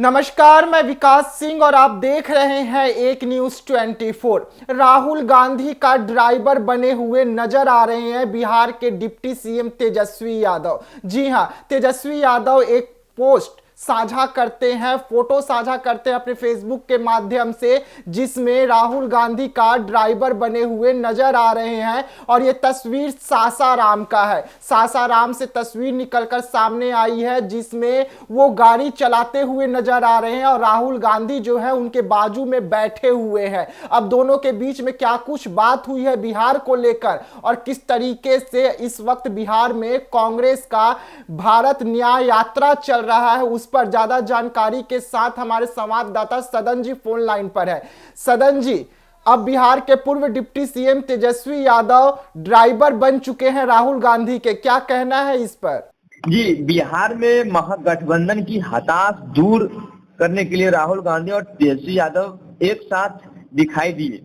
नमस्कार, मैं विकास सिंह और आप देख रहे हैं एक न्यूज 24। राहुल गांधी का ड्राइवर बने हुए नजर आ रहे हैं बिहार के डिप्टी सीएम तेजस्वी यादव। जी हां, तेजस्वी यादव एक पोस्ट साझा करते हैं, फोटो साझा करते हैं अपने फेसबुक के माध्यम से, जिसमें राहुल गांधी का ड्राइवर बने हुए नजर आ रहे हैं। और ये तस्वीर सासाराम का है। सासाराम से तस्वीर निकलकर सामने आई है जिसमें वो गाड़ी चलाते हुए नजर आ रहे हैं और राहुल गांधी जो है उनके बाजू में बैठे हुए हैं। अब दोनों के बीच में क्या कुछ बात हुई है बिहार को लेकर और किस तरीके से इस वक्त बिहार में कांग्रेस का भारत न्याय यात्रा चल रहा है, उस पर ज्यादा जानकारी के साथ हमारे संवाददाता सदन जी फोन लाइन पर है। सदन जी, अब बिहार के पूर्व deputy CM Tejashwi Yadav driver बन चुके हैं राहुल गांधी के, क्या कहना है इस पर? जी, बिहार में महागठबंधन की हताश दूर करने के लिए राहुल गांधी और तेजस्वी यादव एक साथ दिखाई दिए।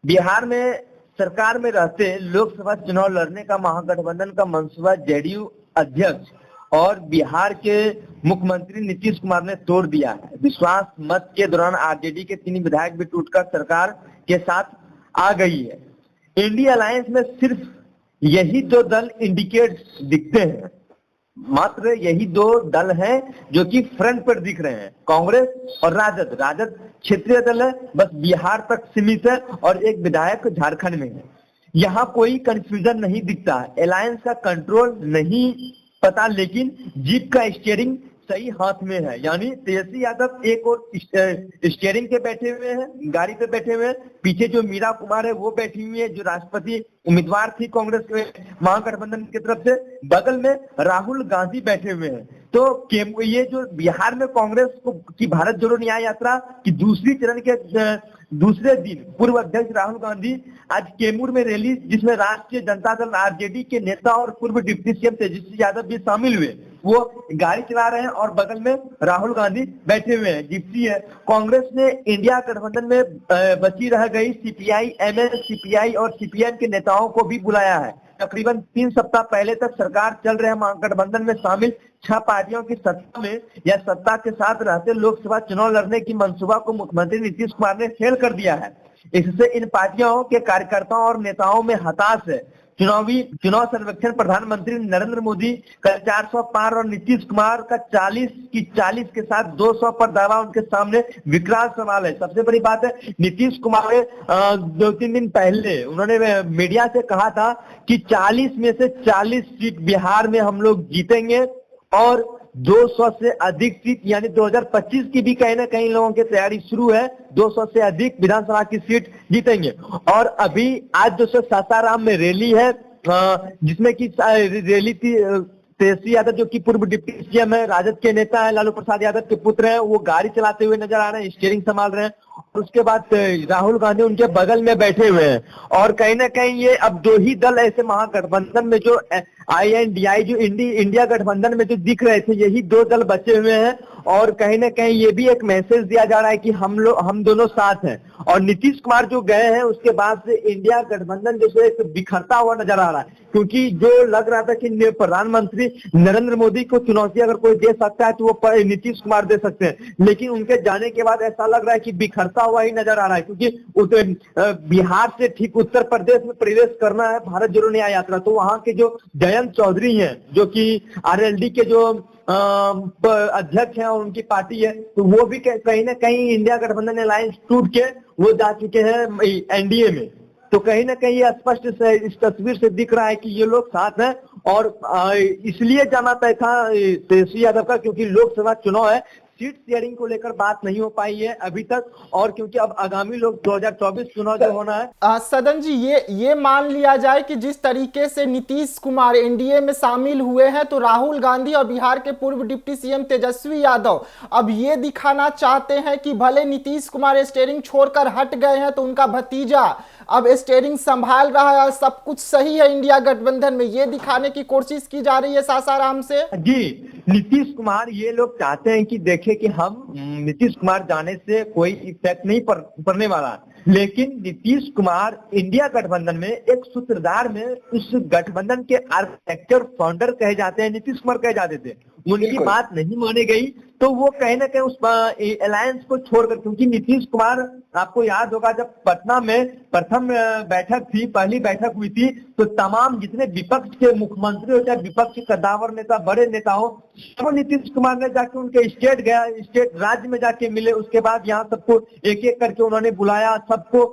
बिहार में सरकार में रहते लोकसभा चुनाव लड़ने का महागठबंधन का मंसूबा जेडीयू अध्यक्ष और बिहार के मुख्यमंत्री नीतीश कुमार ने तोड़ दिया है। विश्वास मत के दौरान आरजेडी के 3 विधायक भी टूटकर सरकार के साथ आ गई है। इंडिया अलायंस में सिर्फ यही 2 दल इंडिकेट दिखते हैं, मात्र यही 2 दल हैं जो कि फ्रंट पर दिख रहे हैं, कांग्रेस और राजद। राजद क्षेत्रीय दल है, बस बिहार तक सीमित है और एक विधायक झारखंड में है। यहाँ कोई कंफ्यूजन नहीं दिखता है, अलायंस का कंट्रोल नहीं पता, लेकिन जीप का स्टीयरिंग सही हाथ में है। यानी तेजस्वी यादव एक और स्टीयरिंग के बैठे हुए हैं, गाड़ी पे बैठे हुए हैं, पीछे जो मीरा कुमार है वो बैठी हुई है जो राष्ट्रपति उम्मीदवार थी कांग्रेस के महागठबंधन की तरफ से, बगल में राहुल गांधी बैठे हुए हैं। तो ये जो बिहार में कांग्रेस की भारत जोड़ो न्याय यात्रा की दूसरी चरण के दूसरे दिन पूर्व अध्यक्ष राहुल गांधी आज कैमूर में रैली, जिसमें राष्ट्रीय जनता दल आरजेडी के नेता और पूर्व डिप्टी सीएम तेजस्वी यादव भी शामिल हुए। वो गाड़ी चला रहे हैं और बगल में राहुल गांधी बैठे हुए हैं, जिप्सी है। कांग्रेस ने इंडिया गठबंधन में बची रह गई सीपीआई, एमएन, सीपीआई और सीपीएम के नेताओं को भी बुलाया है। तकरीबन 3 सप्ताह पहले तक सरकार चल रहे महागठबंधन में शामिल 6 पार्टियों की सत्ता में या सत्ता के साथ रहते लोकसभा चुनाव लड़ने की मंसूबा को मुख्यमंत्री नीतीश कुमार ने फेल कर दिया है। इससे इन पार्टियों के कार्यकर्ताओं और नेताओं में हताश है। चुनाव सर्वेक्षण प्रधानमंत्री नरेंद्र मोदी का 400 पार और नीतीश कुमार का 40 के साथ 200 पर दावा उनके सामने विकराल सवाल है। सबसे बड़ी बात है, नीतीश कुमार ने 2-3 दिन पहले उन्होंने मीडिया से कहा था कि 40 में से 40 सीट बिहार में हम लोग जीतेंगे और 200 से अधिक सीट, यानी 2025 की भी कहीं ना कहीं लोगों की तैयारी शुरू है, 200 से अधिक विधानसभा की सीट जीतेंगे। और अभी आज जो सासाराम में रैली है, जिसमें की रैली थी तेजस्वी यादव जो कि पूर्व डिप्टी सीएम है, राजद के नेता है, लालू प्रसाद यादव के पुत्र हैं, वो गाड़ी चलाते हुए नजर आ रहे हैं, स्टीयरिंग संभाल रहे हैं। और उसके बाद राहुल गांधी उनके बगल में बैठे हुए हैं। और कहीं ना कहीं ये अब 2 ही दल ऐसे महागठबंधन में जो INDI जो इंडिया गठबंधन में जो दिख रहे थे, यही 2 दल बचे हुए हैं। और कहीं ना कहीं ये भी एक मैसेज दिया जा रहा है कि हम दोनों साथ हैं। और नीतीश कुमार जो गए हैं उसके बाद से इंडिया गठबंधन जैसे एक बिखरता हुआ नजर आ रहा है, क्योंकि जो लग रहा था कि प्रधानमंत्री नरेंद्र मोदी को चुनौती अगर कोई दे सकता है तो वो नीतीश कुमार दे सकते हैं, लेकिन उनके जाने के बाद ऐसा लग रहा है कि बिखरता हुआ ही नजर आ रहा है। क्योंकि बिहार से ठीक उत्तर प्रदेश में प्रवेश करना है भारत जोड़ो न्याय यात्रा, तो वहां के जो जयंत चौधरी हैं जो कि आरएलडी के जो अध्यक्ष हैं और उनकी पार्टी है, तो वो भी कहीं ना कहीं इंडिया गठबंधन अलायंस टूट के वो जा चुके हैं एनडीए में। तो कहीं ना कहीं स्पष्ट इस तस्वीर से दिख रहा है कि ये लोग साथ हैं। और इसलिए जाना तय था तेजस्वी यादव का, क्योंकि लोकसभा चुनाव है, सीट शेयरिंग को लेकर बात नहीं हो पाई है अभी तक, और क्योंकि अब आगामी लोग 2024 चुनाव जो होना है। सदन जी, ये मान लिया जाए कि जिस तरीके से नीतीश कुमार एनडीए में शामिल हुए हैं, तो राहुल गांधी और बिहार के पूर्व डिप्टी सीएम तेजस्वी यादव अब ये दिखाना चाहते हैं कि भले नीतीश कुमार स्टीयरिंग छोड़कर हट गए हैं तो उनका भतीजा अब स्टीयरिंग संभाल रहा है और सब कुछ सही है इंडिया गठबंधन में, ये दिखाने की कोशिश की जा रही है सासाराम से। जी, नीतीश कुमार ये लोग चाहते हैं कि देखें कि हम नीतीश कुमार जाने से कोई इफेक्ट नहीं पड़ने वाला, लेकिन नीतीश कुमार इंडिया गठबंधन में एक सूत्रधार में उस गठबंधन के आर्किटेक्चर फाउंडर कहे जाते हैं, नीतीश कुमार कहे जाते थे। उनकी बात नहीं मानी गई तो वो कहीं ना कहीं उस अलायंस को छोड़कर, क्योंकि नीतीश कुमार आपको याद होगा जब पटना में प्रथम बैठक थी, पहली बैठक हुई थी, तो तमाम जितने विपक्ष के मुख्यमंत्री हो चाहे विपक्ष के कद्दावर नेता, बड़े नेता हो, सब नीतीश कुमार ने जाके उनके स्टेट राज्य में जाके मिले। उसके बाद यहाँ सबको एक एक करके उन्होंने बुलाया, सबको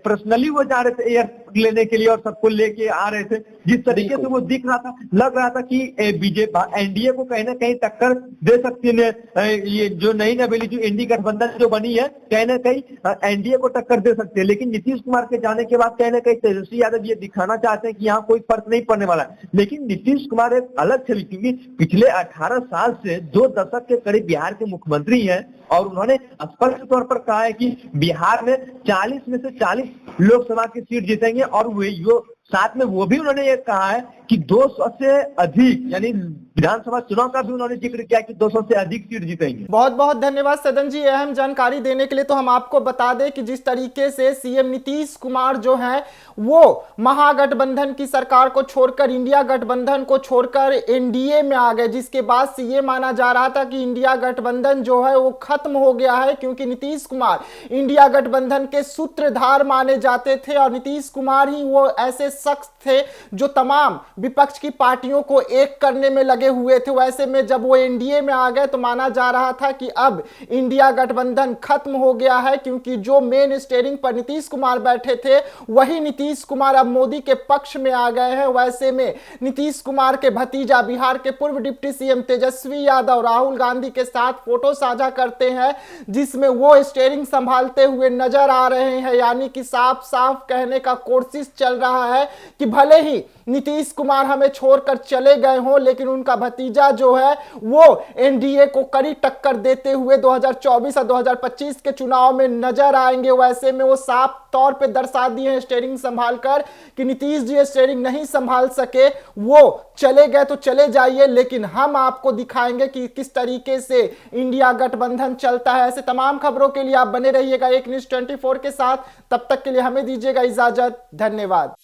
पर्सनली वो जा रहे थे एयरपोर्ट लेने के लिए और सबको लेके आ रहे थे। जिस तरीके से वो दिख रहा था, लग रहा था कि बीजेपी एनडीए को कहीं ना कहीं टक्कर दे सकती है। ये जो नई नवेली जो इंडी गठबंधन जो बनी है, कहीं ना कहीं एनडीए को टक्कर दे सकते हैं। लेकिन नीतीश कुमार के जाने के बाद कहीं ना कहीं तेजस्वी यादव ये दिखाना चाहते हैं कि यहाँ कोई फर्क नहीं पड़ने वाला है। लेकिन नीतीश कुमार एक अलग छवि, क्योंकि पिछले 18 साल से 2 दशक के करीब बिहार के मुख्यमंत्री हैं और उन्होंने स्पष्ट तौर पर कहा है कि बिहार में 40 में से 40 लोकसभा की सीट जीतेंगे। और साथ में वो भी उन्होंने ये कहा है कि 200 से अधिक, यानी विधानसभा चुनाव का भी उन्होंने जिक्र किया कि 200 से अधिक सीट जीतेंगे। बहुत बहुत धन्यवाद सदन जी अहम जानकारी देने के लिए। तो हम आपको बता दें कि जिस तरीके से सीएम नीतीश कुमार जो हैं वो महागठबंधन की सरकार को छोड़कर, इंडिया गठबंधन को छोड़कर एनडीए में आ गए, जिसके बाद से ये माना जा रहा था कि इंडिया गठबंधन जो है वो खत्म हो गया है, क्योंकि नीतीश कुमार इंडिया गठबंधन के सूत्रधार माने जाते थे और नीतीश कुमार ही वो ऐसे शख्स थे जो तमाम विपक्ष की पार्टियों को एक करने में लगे हुए थे। वैसे में जब वो एनडीए में आ गए तो माना जा रहा था कि अब इंडिया गठबंधन खत्म हो गया है, क्योंकि जो मेन स्टीयरिंग पर नीतीश कुमार बैठे थे वही नीतीश कुमार अब मोदी के पक्ष में आ गए हैं। वैसे में नीतीश कुमार के भतीजा बिहार के पूर्व डिप्टी सीएम तेजस्वी यादव राहुल गांधी के साथ फोटो साझा करते हैं, जिसमें वो स्टीयरिंग संभालते हुए नजर आ रहे हैं। यानी कि साफ साफ कहने का कोशिश चल रहा है कि भले ही नीतीश कुमार हमें छोड़कर चले गए हों, लेकिन उनका भतीजा जो है वो एनडीए को कड़ी टक्कर देते हुए 2024 और 2025 के चुनाव में नजर आएंगे। वैसे में वो साफ तौर पे दर्शा दिए हैं स्टीयरिंग संभालकर कि नीतीश जी स्टीयरिंग नहीं संभाल सके, वो चले गए तो चले जाइए, लेकिन हम आपको दिखाएंगे कि किस तरीके से इंडिया गठबंधन चलता है। ऐसे तमाम खबरों के लिए आप बने रहिएगा एक न्यूज़ 24 के साथ। तब तक के लिए हमें दीजिएगा इजाजत। धन्यवाद।